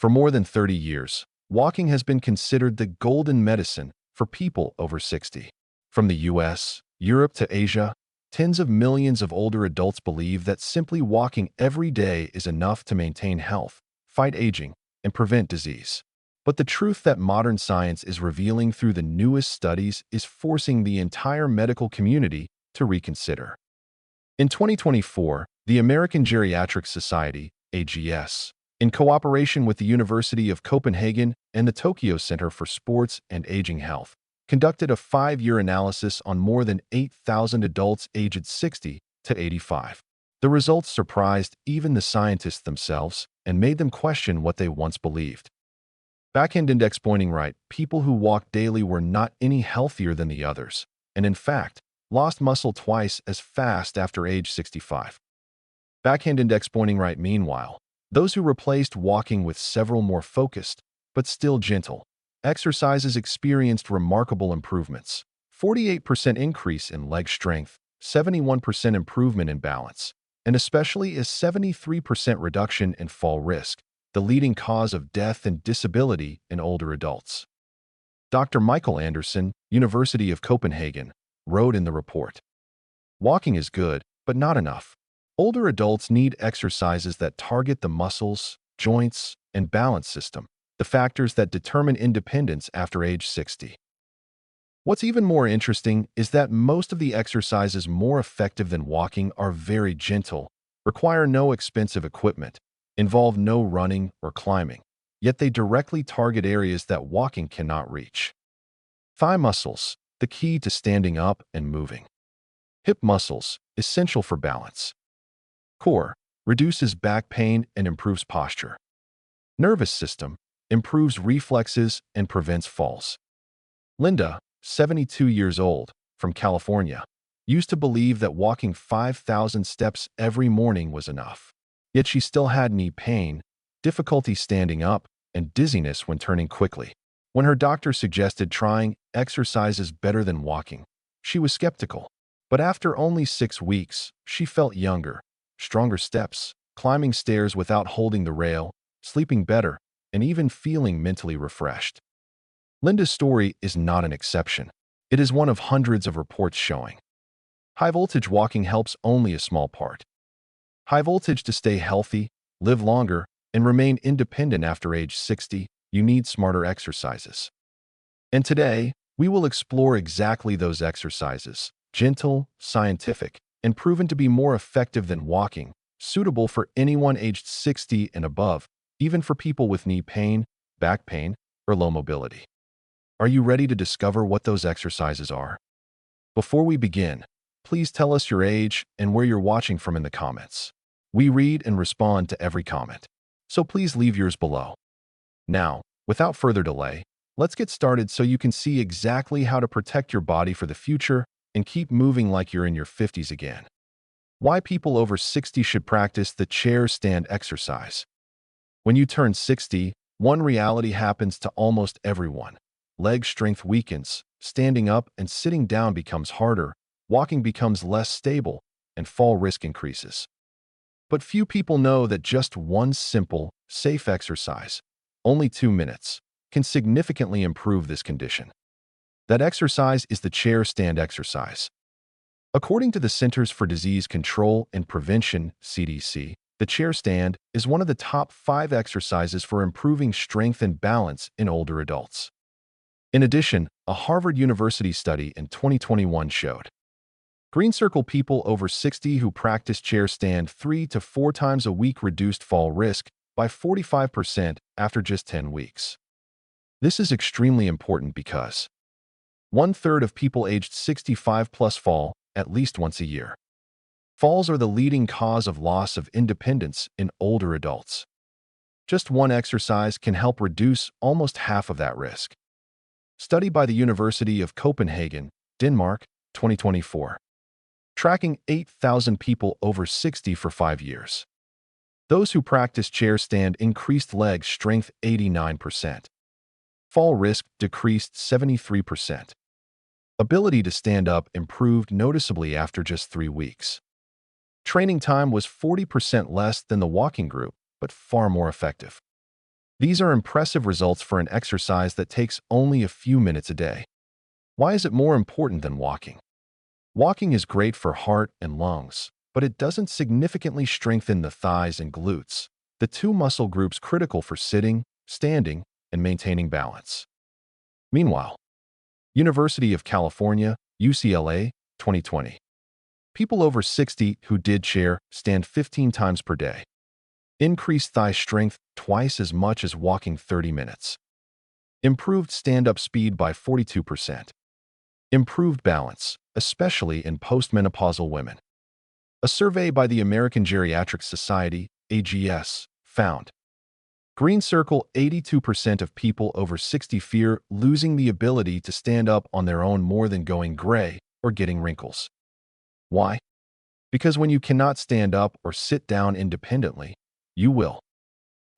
For more than 30 years, walking has been considered the golden medicine for people over 60. From the US, Europe to Asia, tens of millions of older adults believe that simply walking every day is enough to maintain health, fight aging, and prevent disease. But the truth that modern science is revealing through the newest studies is forcing the entire medical community to reconsider. In 2024, the American Geriatric Society, AGS, in cooperation with the University of Copenhagen and the Tokyo Center for Sports and Aging Health, conducted a 5-year analysis on more than 8,000 adults aged 60 to 85. The results surprised even the scientists themselves and made them question what they once believed. Backhand index pointing right, people who walked daily were not any healthier than the others, and in fact, lost muscle twice as fast after age 65. Backhand index pointing right, meanwhile, those who replaced walking with several more focused, but still gentle, exercises experienced remarkable improvements. 48% increase in leg strength, 71% improvement in balance, and especially a 73% reduction in fall risk, the leading cause of death and disability in older adults. Dr. Michael Anderson, University of Copenhagen, wrote in the report, "Walking is good, but not enough. Older adults need exercises that target the muscles, joints, and balance system, the factors that determine independence after age 60. What's even more interesting is that most of the exercises more effective than walking are very gentle, require no expensive equipment, involve no running or climbing, yet they directly target areas that walking cannot reach. Thigh muscles, the key to standing up and moving. Hip muscles, essential for balance. Core, reduces back pain and improves posture. Nervous system, improves reflexes and prevents falls." Linda, 72 years old, from California, used to believe that walking 5,000 steps every morning was enough. Yet she still had knee pain, difficulty standing up, and dizziness when turning quickly. When her doctor suggested trying exercises better than walking, she was skeptical. But after only 6 weeks, she felt younger, stronger steps, climbing stairs without holding the rail, sleeping better, and even feeling mentally refreshed. Linda's story is not an exception. It is one of hundreds of reports showing. High-voltage walking helps only a small part. High voltage to stay healthy, live longer, and remain independent after age 60, you need smarter exercises. And today, we will explore exactly those exercises, gentle, scientific, and proven to be more effective than walking, suitable for anyone aged 60 and above, even for people with knee pain, back pain, or low mobility. Are you ready to discover what those exercises are? Before we begin, please tell us your age and where you're watching from in the comments. We read and respond to every comment, so please leave yours below. Now, without further delay, let's get started so you can see exactly how to protect your body for the future and keep moving like you're in your 50s again. Why people over 60 should practice the chair stand exercise. When you turn 60, one reality happens to almost everyone. Leg strength weakens, standing up and sitting down becomes harder, walking becomes less stable, and fall risk increases. But few people know that just one simple, safe exercise, only 2 minutes, can significantly improve this condition. That exercise is the chair stand exercise. According to the Centers for Disease Control and Prevention, CDC, the chair stand is one of the top 5 exercises for improving strength and balance in older adults. In addition, a Harvard University study in 2021 showed green circle people over 60 who practice chair stand 3 to 4 times a week reduced fall risk by 45% after just 10 weeks. This is extremely important because 1/3 of people aged 65 plus fall at least once a year. Falls are the leading cause of loss of independence in older adults. Just one exercise can help reduce almost half of that risk. Study by the University of Copenhagen, Denmark, 2024. Tracking 8,000 people over 60 for 5 years. Those who practice chair stand increased leg strength 89%. Fall risk decreased 73%. Ability to stand up improved noticeably after just 3 weeks. Training time was 40% less than the walking group, but far more effective. These are impressive results for an exercise that takes only a few minutes a day. Why is it more important than walking? Walking is great for heart and lungs, but it doesn't significantly strengthen the thighs and glutes, the two muscle groups critical for sitting, standing, and maintaining balance. Meanwhile, University of California, UCLA, 2020. People over 60 who did chair stand 15 times per day. Increased thigh strength twice as much as walking 30 minutes. Improved stand-up speed by 42%. Improved balance, especially in postmenopausal women. A survey by the American Geriatric Society, AGS, found Green Circle 82% of people over 60 fear losing the ability to stand up on their own more than going gray or getting wrinkles. Why? Because when you cannot stand up or sit down independently, you will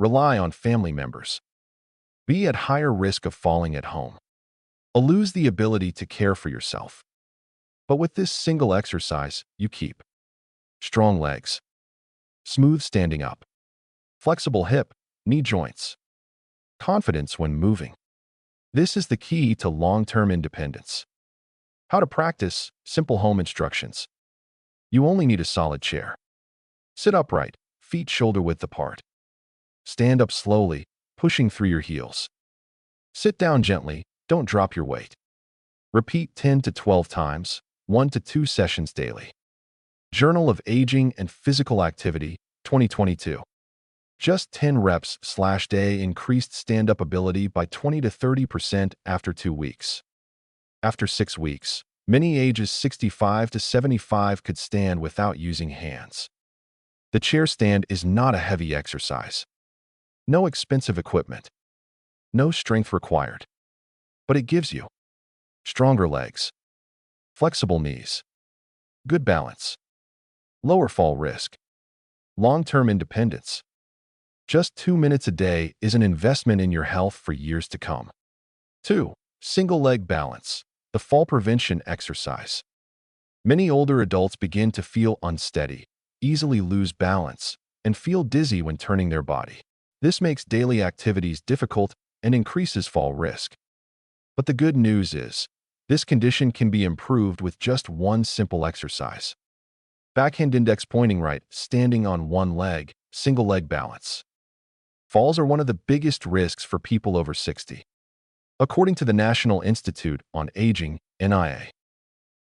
rely on family members. Be at higher risk of falling at home. Lose the ability to care for yourself. But with this single exercise, you keep strong legs, smooth standing up, flexible hip, knee joints, confidence when moving. This is the key to long-term independence. How to practice: simple home instructions. You only need a solid chair. Sit upright, feet shoulder-width apart. Stand up slowly, pushing through your heels. Sit down gently, don't drop your weight. Repeat 10 to 12 times, 1 to 2 sessions daily. Journal of Aging and Physical Activity, 2022. Just 10 reps/day increased stand-up ability by 20 to 30% after 2 weeks. After 6 weeks, many ages 65 to 75 could stand without using hands. The chair stand is not a heavy exercise. No expensive equipment. No strength required. But it gives you stronger legs, flexible knees, good balance, lower fall risk, long-term independence. Just 2 minutes a day is an investment in your health for years to come. 2. Single leg balance, the fall prevention exercise. Many older adults begin to feel unsteady, easily lose balance, and feel dizzy when turning their body. This makes daily activities difficult and increases fall risk. But the good news is, this condition can be improved with just one simple exercise. Backhand index pointing right, standing on one leg, single leg balance. Falls are one of the biggest risks for people over 60. According to the National Institute on Aging, NIA,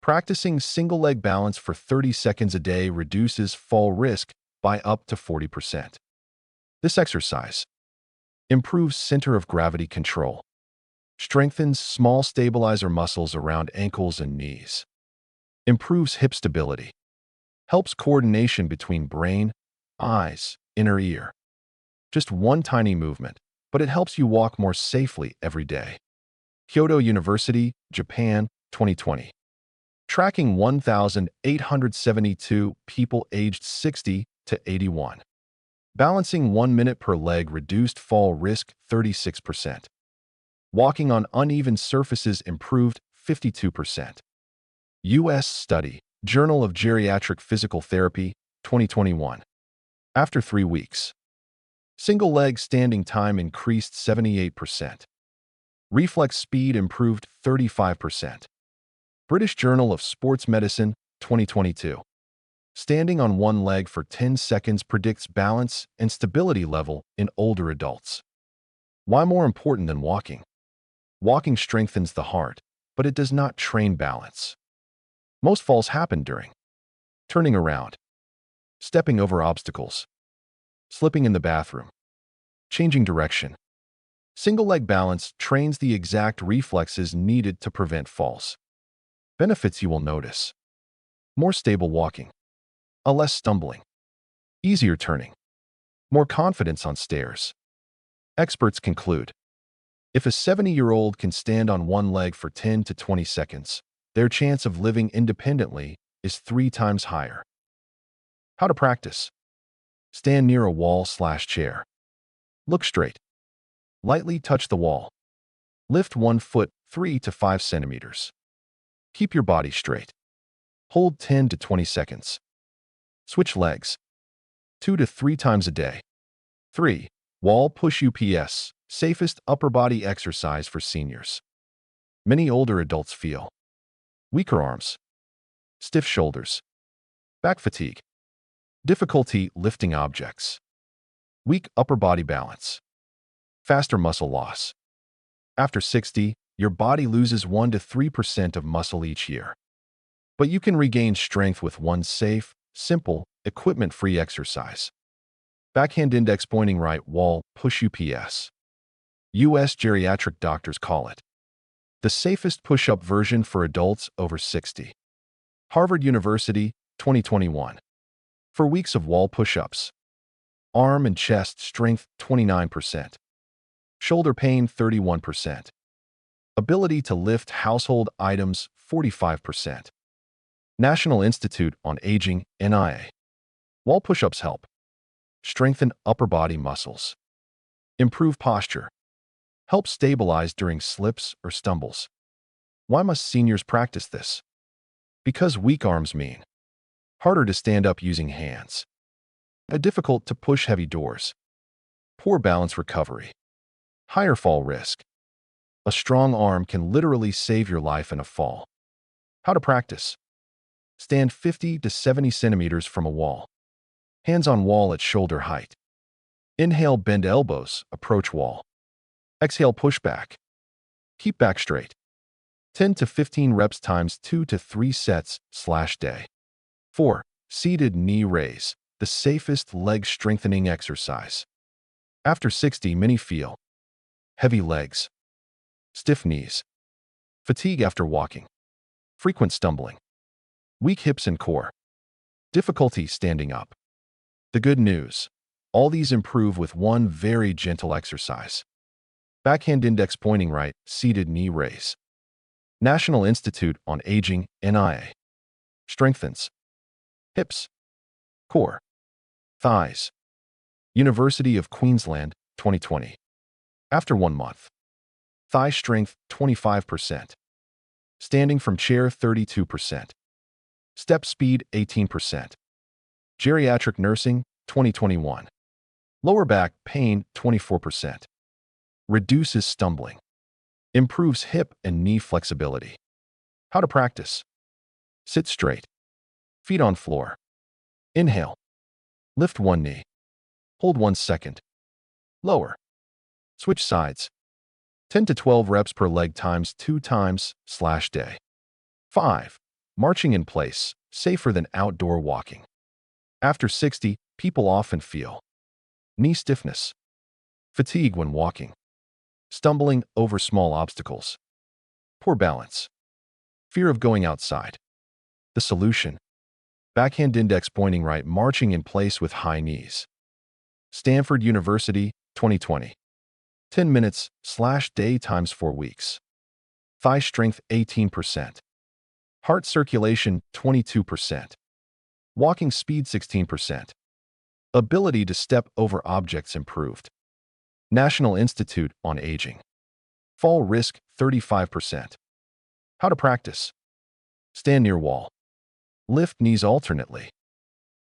practicing single leg balance for 30 seconds a day reduces fall risk by up to 40%. This exercise improves center of gravity control, strengthens small stabilizer muscles around ankles and knees, improves hip stability, helps coordination between brain, eyes, inner ear. Just one tiny movement, but it helps you walk more safely every day. Kyoto University, Japan, 2020. Tracking 1,872 people aged 60 to 81. Balancing 1 minute per leg reduced fall risk 36%. Walking on uneven surfaces improved 52%. U.S. study, Journal of Geriatric Physical Therapy, 2021. After 3 weeks, single leg standing time increased 78%. Reflex speed improved 35%. British Journal of Sports Medicine, 2022. Standing on one leg for 10 seconds predicts balance and stability level in older adults. Why more important than walking? Walking strengthens the heart, but it does not train balance. Most falls happen during turning around, stepping over obstacles, slipping in the bathroom, changing direction. Single leg balance trains the exact reflexes needed to prevent falls. Benefits you will notice: more stable walking, a less stumbling, easier turning, more confidence on stairs. Experts conclude, if a 70-year-old can stand on one leg for 10 to 20 seconds, their chance of living independently is 3 times higher. How to practice: stand near a wall/chair. Look straight. Lightly touch the wall. Lift one foot 3 to 5 centimeters. Keep your body straight. Hold 10 to 20 seconds. Switch legs 2 to 3 times a day. 3. Wall push UPS. Safest upper body exercise for seniors. Many older adults feel weaker arms, stiff shoulders, back fatigue, difficulty lifting objects, weak upper body balance, faster muscle loss. After 60, your body loses 1 to 3% of muscle each year. But you can regain strength with one safe, simple, equipment-free exercise. Backhand index pointing right wall push UPS. U.S. geriatric doctors call it the safest push-up version for adults over 60. Harvard University, 2021. For weeks of wall push-ups. Arm and chest strength, 29%. Shoulder pain, 31%. Ability to lift household items, 45%. National Institute on Aging, NIA. Wall push-ups help strengthen upper body muscles, improve posture, help stabilize during slips or stumbles. Why must seniors practice this? Because weak arms mean harder to stand up using hands, difficult to push heavy doors, poor balance recovery, higher fall risk. A strong arm can literally save your life in a fall. How to practice? Stand 50 to 70 centimeters from a wall. Hands on wall at shoulder height. Inhale, bend elbows, approach wall. Exhale, push back. Keep back straight. 10 to 15 reps times 2 to 3 sets/day. 4. Seated knee raise, the safest leg strengthening exercise. After 60, many feel heavy legs, stiff knees, fatigue after walking, frequent stumbling, weak hips and core, difficulty standing up. The good news, all these improve with one very gentle exercise. Backhand index pointing right, seated knee raise. National Institute on Aging, NIA. Strengthens hips, core, thighs. University of Queensland, 2020. After 1 month. Thigh strength, 25%. Standing from chair, 32%. Step speed, 18%. Geriatric nursing, 2021. Lower back pain, 24%. Reduces stumbling. Improves hip and knee flexibility. How to practice? Sit straight. Feet on floor. Inhale. Lift one knee. Hold 1 second. Lower. Switch sides. 10 to 12 reps per leg times 2 times/day. 5. Marching in place, safer than outdoor walking. After 60, people often feel knee stiffness, fatigue when walking, stumbling over small obstacles, poor balance, fear of going outside. The solution? Backhand index pointing right, marching in place with high knees. Stanford University, 2020. 10 minutes/day times 4 weeks. Thigh strength, 18%. Heart circulation, 22%. Walking speed, 16%. Ability to step over objects improved. National Institute on Aging. Fall risk, 35%. How to practice? Stand near wall. Lift knees alternately.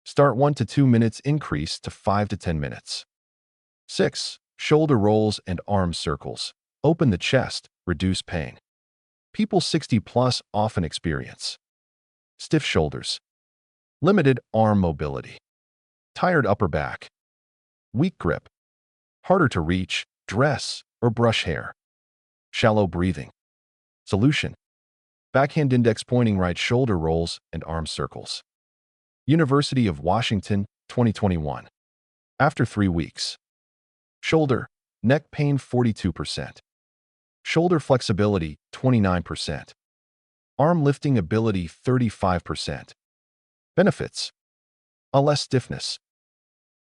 Start 1 to 2 minutes, increase to 5 to 10 minutes. 6. Shoulder rolls and arm circles. Open the chest, reduce pain. People 60 plus often experience stiff shoulders, limited arm mobility, tired upper back, weak grip, harder to reach, dress, or brush hair, shallow breathing. Solution: backhand index pointing right, shoulder rolls and arm circles. University of Washington, 2021. After 3 weeks. Shoulder, neck pain, 42%. Shoulder flexibility, 29%. Arm lifting ability, 35%. Benefits: less stiffness,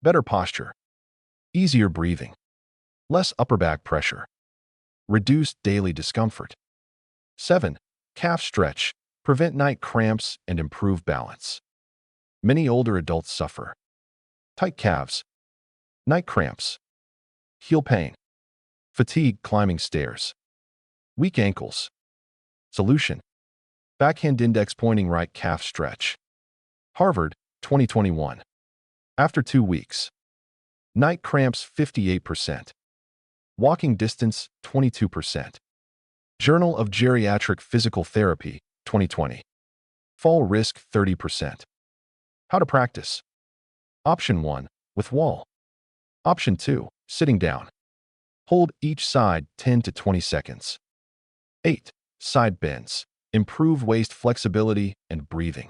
better posture, easier breathing, less upper back pressure, reduced daily discomfort. 7. Calf stretch, prevent night cramps and improve balance. Many older adults suffer tight calves, night cramps, heel pain, fatigue climbing stairs, weak ankles. Solution: backhand index pointing right, calf stretch. Harvard, 2021. After 2 weeks. Night cramps, 58%. Walking distance, 22%. Journal of Geriatric Physical Therapy, 2020. Fall risk, 30%. How to practice. Option 1, with wall. Option 2, sitting down. Hold each side 10 to 20 seconds. 8. Side bends. Improve waist flexibility and breathing.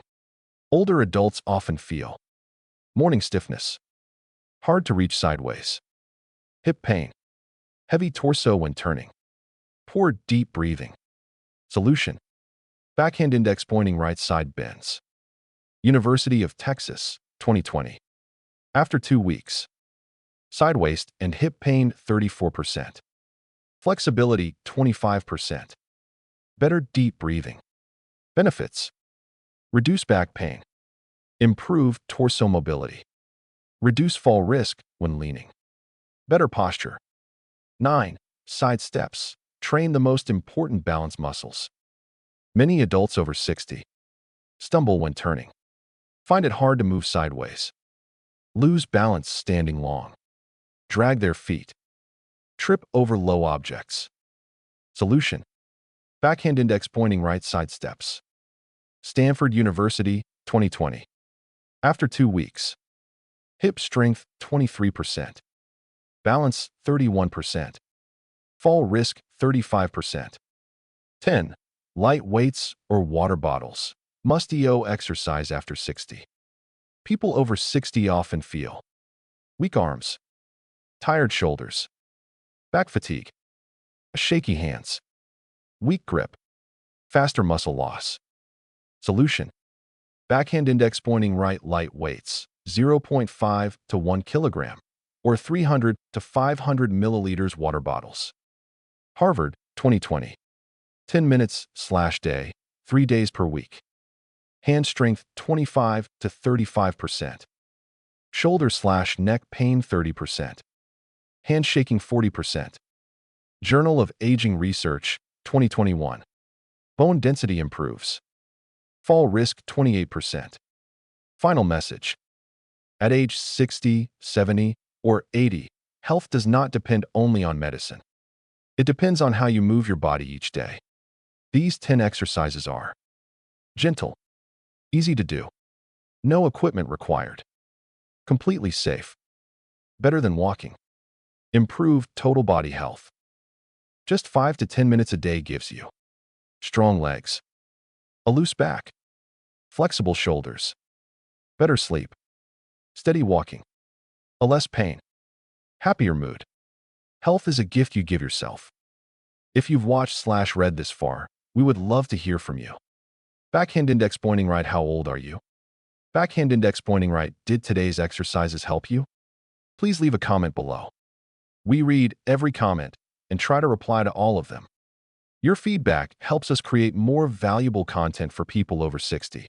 Older adults often feel morning stiffness, hard to reach sideways, hip pain, heavy torso when turning, poor deep breathing. Solution: backhand index pointing right side bends. University of Texas, 2020. After 2 weeks. Side waist and hip pain, 34%. Flexibility, 25%. Better deep breathing. Benefits: reduce back pain, improve torso mobility, reduce fall risk when leaning, better posture. 9. Side steps. Train the most important balance muscles. Many adults over 60 stumble when turning, find it hard to move sideways, lose balance standing long, drag their feet, trip over low objects. Solution: backhand index pointing right side steps. Stanford University, 2020. After 2 weeks. Hip strength, 23%. Balance, 31%. Fall risk, 35%. 10. Light weights or water bottles. Must-do exercise after 60. People over 60 often feel weak arms, tired shoulders, back fatigue, shaky hands, weak grip, faster muscle loss. Solution: backhand index pointing right light weights, 0.5 to 1 kilogram, or 300 to 500 milliliters water bottles. Harvard, 2020. 10 minutes/day, 3 days per week. Hand strength, 25 to 35%. Shoulder/neck pain, 30%. Hand shaking, 40%. Journal of Aging Research, 2021. Bone density improves. Fall risk, 28%. Final message: at age 60, 70, or 80, health does not depend only on medicine. It depends on how you move your body each day. These 10 exercises are gentle, easy to do, no equipment required, completely safe, better than walking, improved total body health. Just 5 to 10 minutes a day gives you strong legs, a loose back, flexible shoulders, better sleep, steady walking, a less pain, happier mood. Health is a gift you give yourself. If you've watched/read this far, we would love to hear from you. Backhand index pointing right. How old are you? Backhand index pointing right. Did today's exercises help you? Please leave a comment below. We read every comment and try to reply to all of them. Your feedback helps us create more valuable content for people over 60.